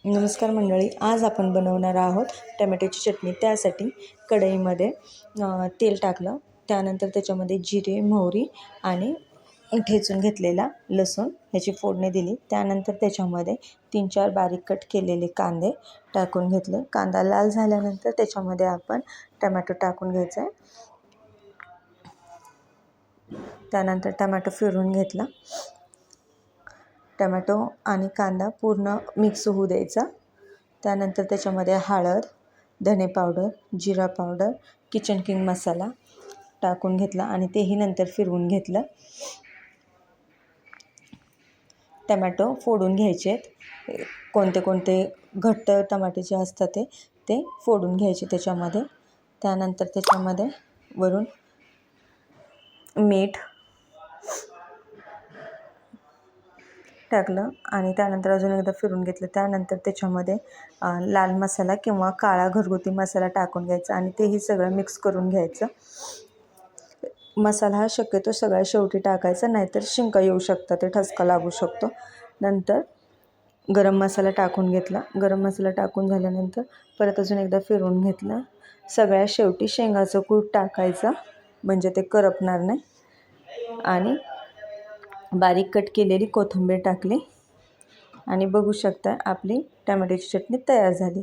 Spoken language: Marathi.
नमस्कार मंडळी, आज आपण बनवणार आहोत टमॅटोची चटणी. त्यासाठी कढईमध्ये तेल टाकलं, त्यानंतर त्याच्यामध्ये जिरे, मोहरी आणि ठेचून घेतलेला लसूण ह्याची फोडणी दिली. त्यानंतर त्याच्यामध्ये 3-4 बारीक कट केलेले कांदे टाकून घेतले. कांदा लाल झाल्यानंतर त्याच्यामध्ये आपण टमॅटो टाकून घ्यायचा आहे. त्यानंतर टमॅटो फिरवून घेतला. टमॅटो आणि कांदा पूर्ण मिक्स होऊ द्यायचा. त्यानंतर त्याच्यामध्ये हळद, धने पावडर, जिरा पावडर, किचन किंग मसाला टाकून घेतला आणि तेही नंतर फिरवून घेतलं. टमॅटो फोडून घ्यायचे आहेत. कोणते कोणते घट्ट टमाटे जे असतात ते फोडून घ्यायचे त्याच्यामध्ये. त्यानंतर त्याच्यामध्ये वरून मीठ टाकलं आणि त्यानंतर अजून एकदा फिरून घेतलं. त्यानंतर त्याच्यामध्ये लाल मसाला किंवा काळा घरगुती मसाला टाकून घ्यायचा आणि तेही सगळं मिक्स करून घ्यायचं. मसाला हा शक्यतो सगळ्या शेवटी टाकायचा, नाहीतर शिंका येऊ शकतात, ते ठसका लागू शकतो. नंतर गरम मसाला टाकून घेतला. गरम मसाला टाकून झाल्यानंतर परत अजून एकदा फिरवून घेतलं. सगळ्या शेवटी शेंगाचं कूट टाकायचं, म्हणजे ते करपणार नाही. आणि बारीक कट केलेली कोथिंबीर टाकली आणि बघू शकता आपली टमॅटोची चटणी तयार झाली.